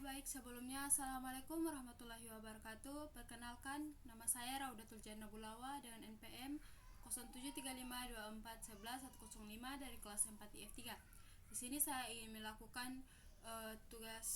baik sebelumnya Assalamualaikum warahmatullahi wabarakatuh. Perkenalkan, nama saya Raudatul Jannah Bulawa dengan NPM 073524110105 dari kelas 4 IF3. Di sini saya ingin melakukan tugas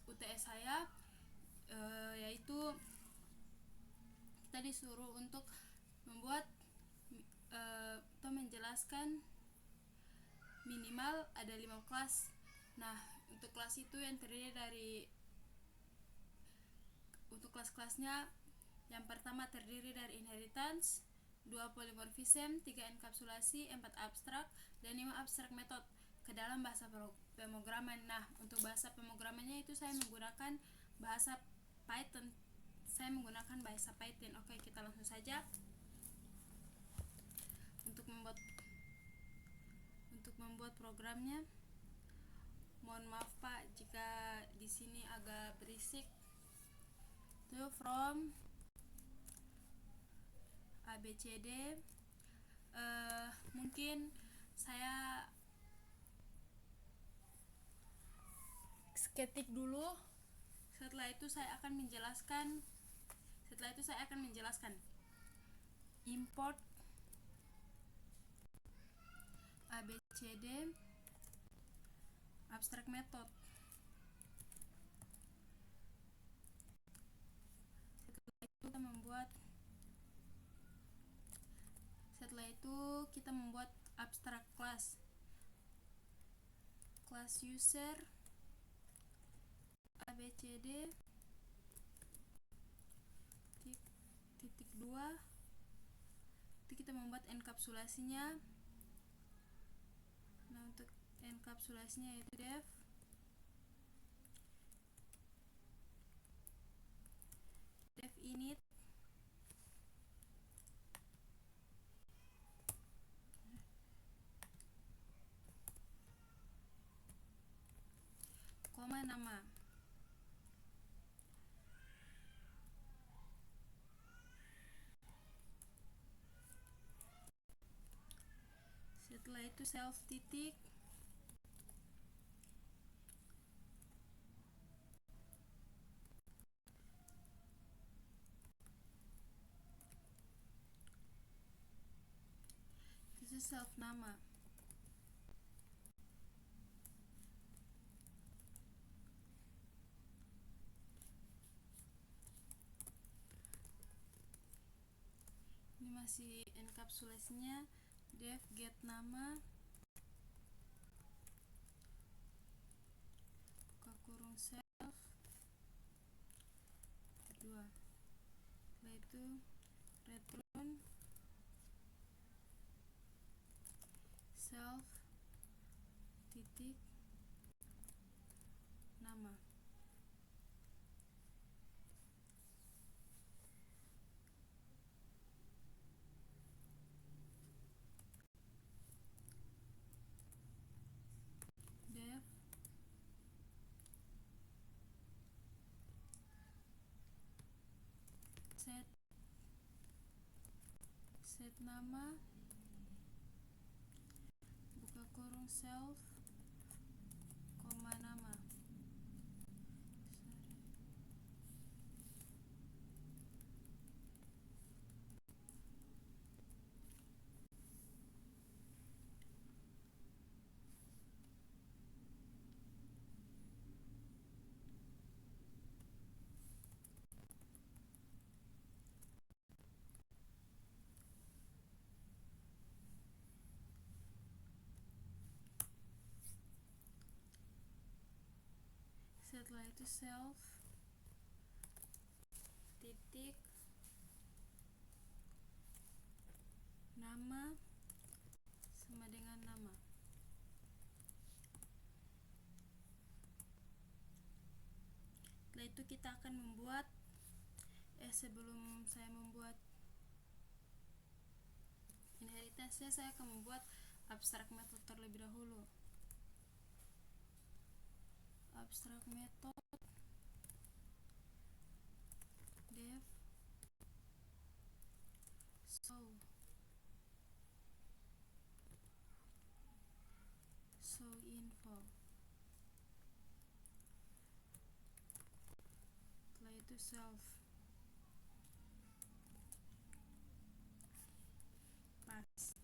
UTS saya, yaitu kita disuruh untuk membuat atau menjelaskan minimal ada 5 kelas. Nah, untuk kelas itu yang terdiri dari untuk kelas-kelasnya, yang pertama terdiri dari inheritance, 2 polymorphism, 3 enkapsulasi, 4 abstrak, dan 5 abstrak method ke dalam bahasa pemrograman. Nah, untuk bahasa pemrogramannya itu saya menggunakan bahasa Python. Oke, kita langsung saja untuk membuat programnya. Mohon maaf Pak jika di sini agak berisik. Itu from ABCD. Mungkin saya ketik dulu. Setelah itu saya akan menjelaskan import ABCD abstract method. Setelah itu kita membuat abstract class user ABCD titik 2. Itu kita membuat enkapsulasinya. Nah, untuk enkapsulasinya yaitu def init koma nama. Setelah itu self titik itu self nama. Ini masih enkapsulasinya, def get nama buka kurung self kedua. Setelah itu return self titik nama. Def set nama buka kurung self koma nama. Setelah itu self titik nama sama dengan nama. Setelah itu kita akan membuat sebelum saya membuat inheritance, saya akan membuat abstract method terlebih dahulu. Abstract method def show info. itu self. Pas.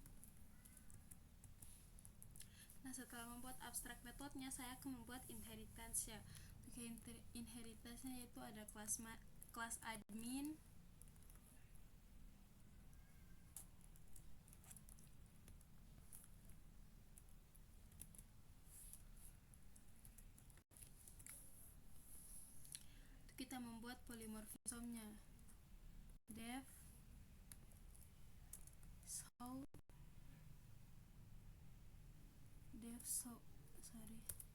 Nah, setelah membuat abstract methodnya, saya akan membuat inheritance ya. Untuk inheritance-nya yaitu ada kelas admin, kita membuat polymorphism-nya. Def show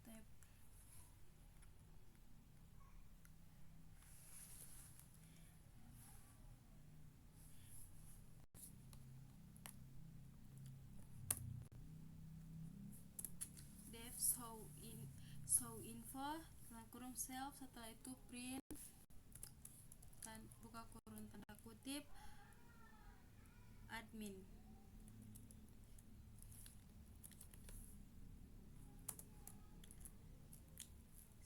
tab def show info dalam kurung self, setelah itu print buka kurung tanda kutip admin.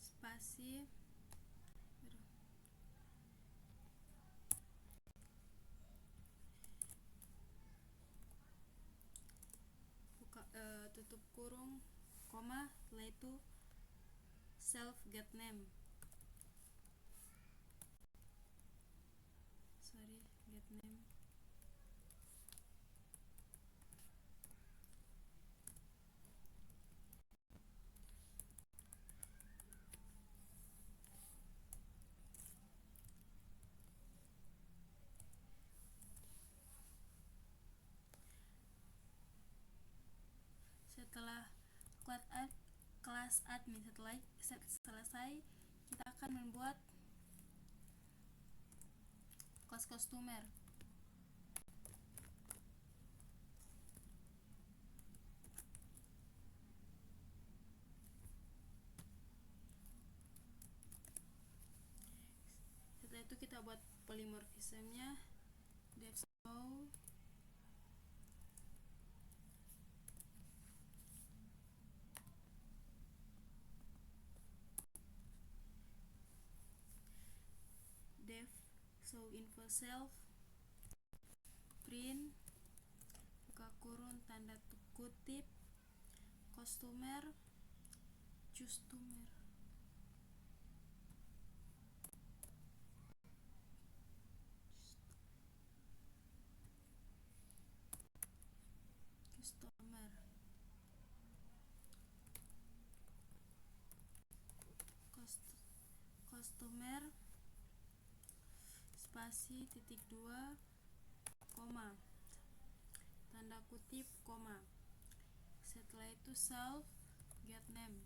Spasi buka tutup kurung koma, setelah itu self get name. Setelah kelas admin selesai, kita akan membuat kelas customer. Setelah itu kita buat polymorphism-nya. Def show info self, print buka kurung tanda kutip customer. Customer spasi titik 2 koma tanda kutip koma, setelah itu self get name.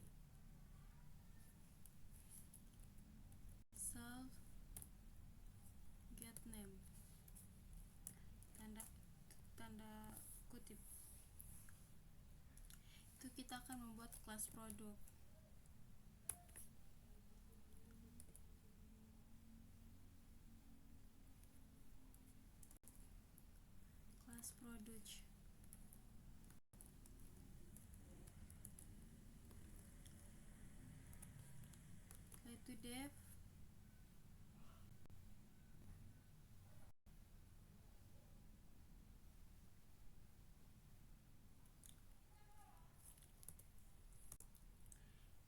Tanda kutip. Itu kita akan membuat kelas produk. Itu def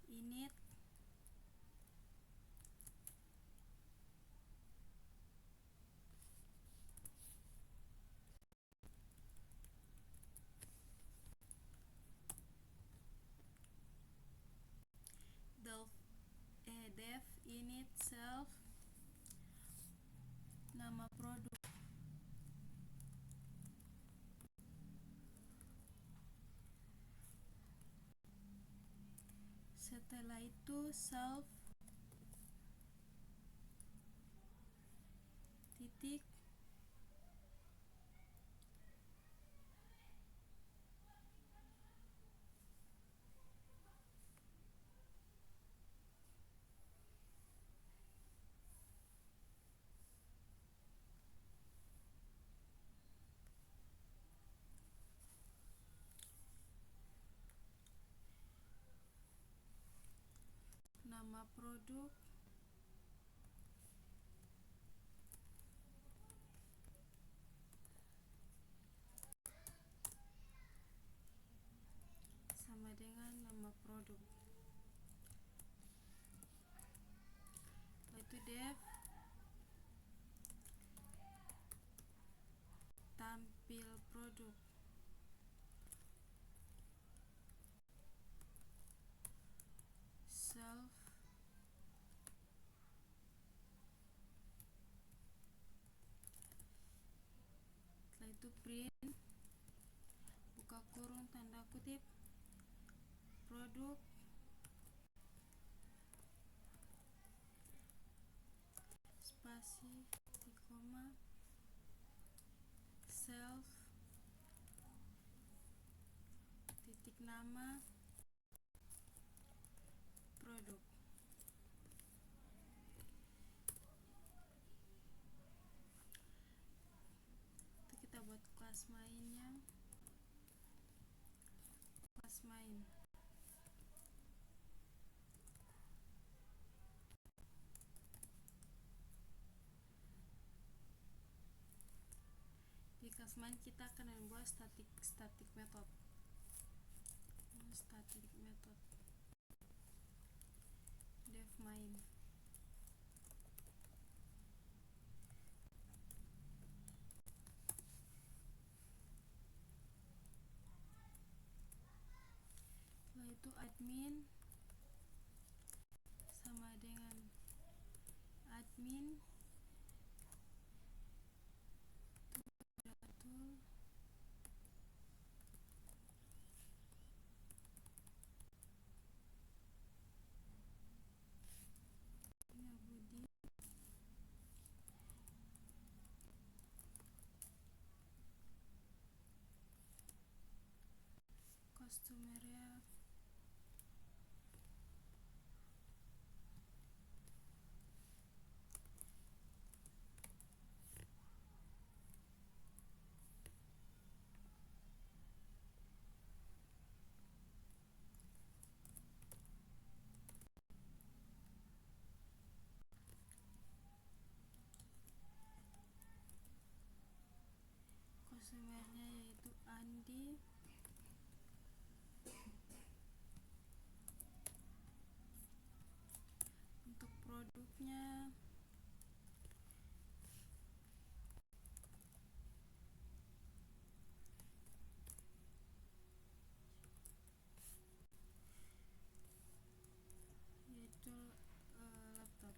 init def init self nama produk. Setelah itu self titik nama produk produk. Itu def tampil produk. Self setelah itu print buka kurung tanda kutip produk spasi di koma self titik nama produk. Itu kita buat kelas mainnya, kelas main. Di kelas main kita akan membuat static method. Static method def main. Setelah itu admin sama dengan admin tool Budi customer-nya yaitu Andi. Untuk produknya yaitu laptop.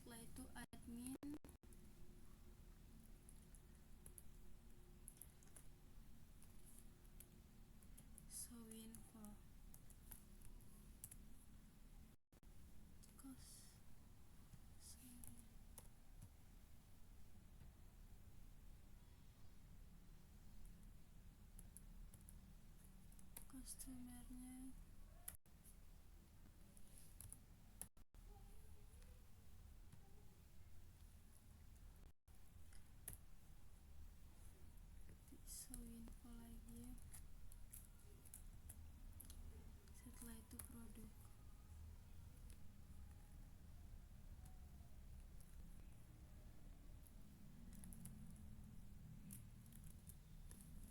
Setelah itu admin show info customer-nya show info lagi. Setelah itu produk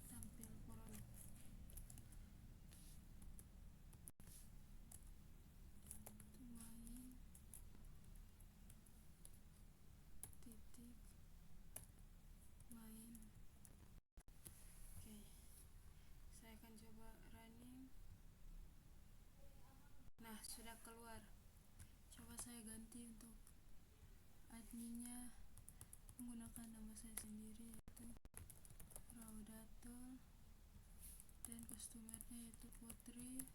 tampil produk. Main titik main. Oke, saya akan coba running. Nah, sudah keluar. Coba saya ganti untuk adminnya menggunakan nama saya sendiri yaitu Raudatul, dan customer-nya yaitu Putri,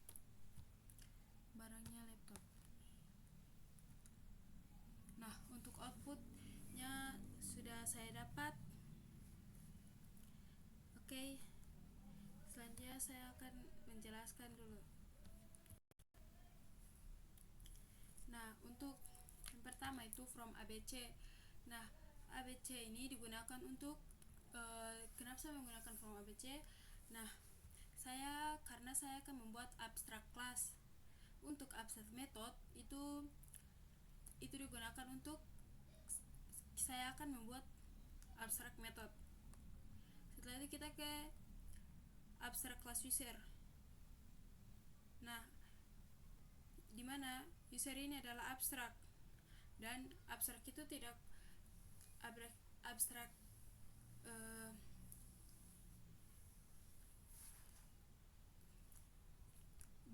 barangnya laptop. Nah, untuk outputnya sudah saya dapat. Oke, selanjutnya saya akan menjelaskan dulu. Nah, untuk yang pertama itu from ABC. Nah, ABC ini digunakan untuk kenapa saya menggunakan from ABC? Nah, karena saya akan membuat abstract class. Untuk abstract method itu digunakan untuk saya akan membuat abstract method. Setelah itu kita ke abstract class user. Nah, di mana user ini adalah abstrak, dan abstrak itu tidak abstrak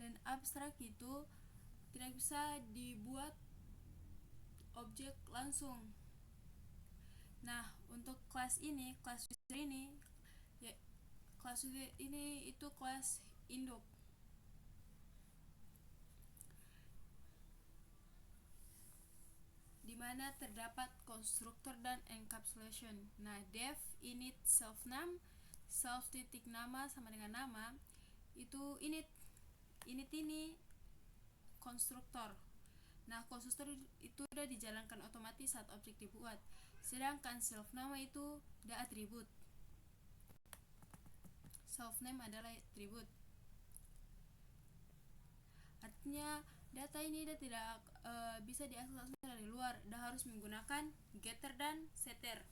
dan abstrak itu tidak bisa dibuat objek langsung. Nah, untuk kelas ini, kelas user ini, ya, kelas user ini itu kelas induk, di mana terdapat konstruktor dan encapsulation. Nah, def init self name, self titik nama sama dengan nama, itu init ini konstruktor. Nah, konstruktor itu udah dijalankan otomatis saat objek dibuat. Sedangkan self nama itu udah atribut. Self name adalah atribut. Artinya data ini udah tidak bisa diakses langsung dari luar, udah harus menggunakan getter dan setter.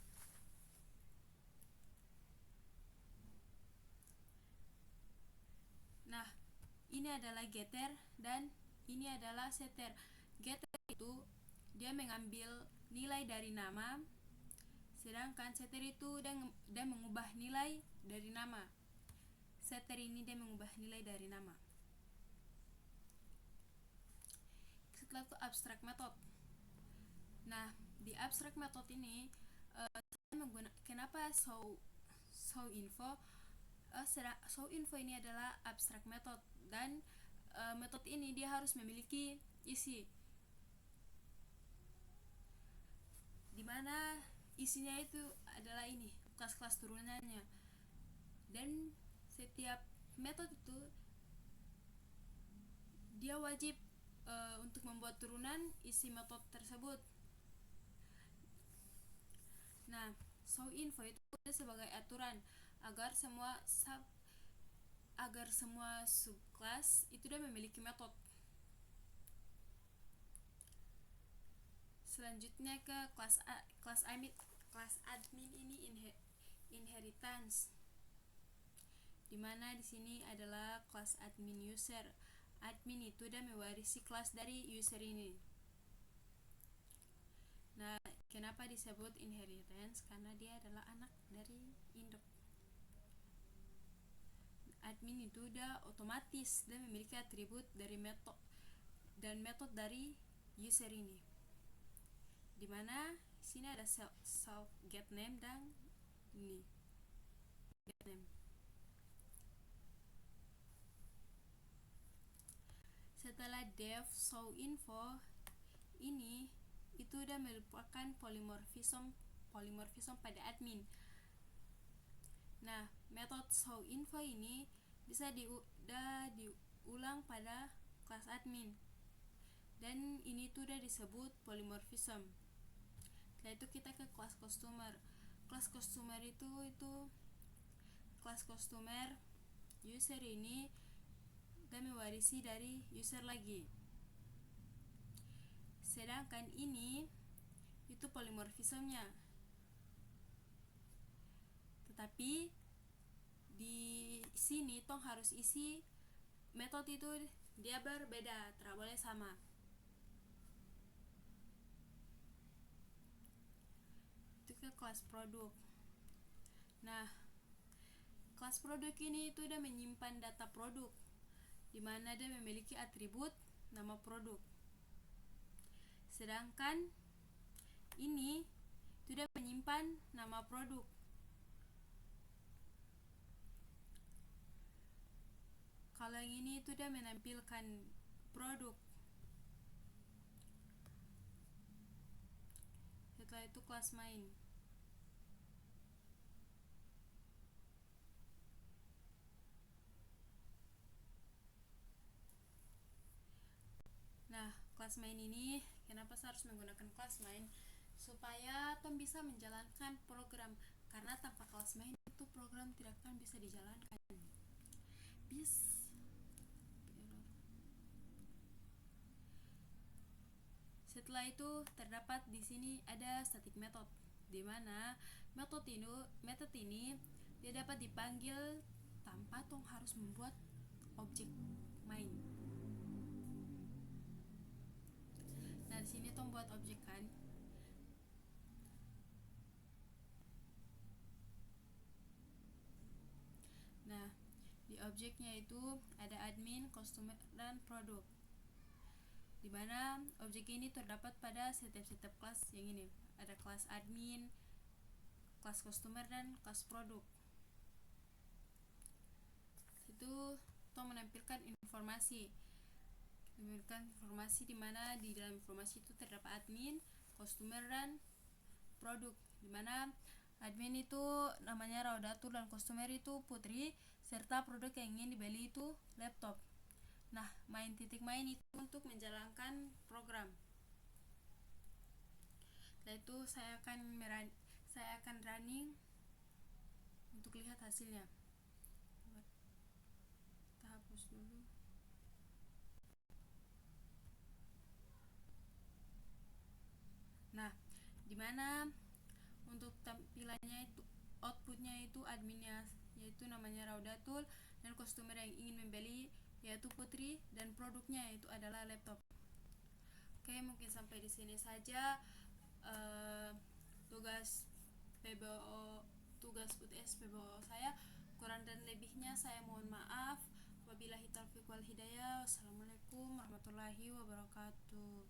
Nah, ini adalah getter dan ini adalah setter. Getter itu dia mengambil nilai dari nama, sedangkan setter itu dia mengubah nilai dari nama. Setter ini dia mengubah nilai dari nama. Setelah itu abstract method. Nah, di abstract method ini saya menggunakan kenapa show info. Show info ini adalah abstract method, dan metode ini dia harus memiliki isi, dimana isinya itu adalah ini kelas-kelas turunannya, dan setiap metode itu dia wajib untuk membuat turunan isi metode tersebut. Nah, show info itu sebagai aturan agar semua subclass itu udah memiliki metode. Selanjutnya ke kelas admin ini inheritance, dimana di sini adalah kelas admin user. Admin itu udah mewarisi kelas dari user ini. Nah, kenapa disebut inheritance? Karena dia adalah anak dari induk. Admin itu udah otomatis dan memiliki atribut dari metode dan metode dari user ini, dimana sini ada self get name dan ini get name. Setelah def show info ini itu udah merupakan polymorphism pada admin. Nah, metode show info ini bisa diulang pada kelas admin, dan ini tuh udah disebut polymorphism. Setelah itu kita ke kelas customer. Kelas customer itu kelas customer user ini dan mewarisi dari user lagi. Sedangkan ini itu polymorphismnya. Tetapi di sini tong harus isi metode itu dia berbeda, tidak boleh sama. Itu ke kelas produk. Nah, kelas produk ini itu udah menyimpan data produk, dimana dia memiliki atribut nama produk. Sedangkan ini sudah menyimpan nama produk. Kalau yang ini itu dia menampilkan produk. Setelah itu kelas main. Nah, kelas main ini kenapa saya harus menggunakan kelas main? Supaya tom bisa menjalankan program, karena tanpa kelas main itu program tidak akan bisa dijalankan. Setelah itu terdapat di sini ada static method, di mana metode ini dia dapat dipanggil tanpa tong harus membuat objek main. Nah, di sini tong buat objek kan. Nah, di objeknya itu ada admin, customer, dan produk. Dimana objek ini terdapat pada setiap kelas yang ini. Ada kelas admin, kelas customer, dan kelas produk. Itu tong menampilkan informasi. Dimana di dalam informasi itu terdapat admin, customer, dan produk. Dimana admin itu namanya Raudatul dan customer itu Putri, serta produk yang ingin dibeli itu laptop. Nah, titik main itu untuk menjalankan program. Setelah itu saya akan running untuk lihat hasilnya. Kita hapus dulu. Nah, dimana untuk tampilannya itu outputnya itu adminnya yaitu namanya Raudatul dan customer yang ingin membeli yaitu Putri dan produknya itu adalah laptop. Oke, mungkin sampai di sini saja tugas PBO tugas UTS PBO saya. Kurang dan lebihnya saya mohon maaf. Wabillahi taufiq wal hidayah. Wassalamualaikum warahmatullahi wabarakatuh.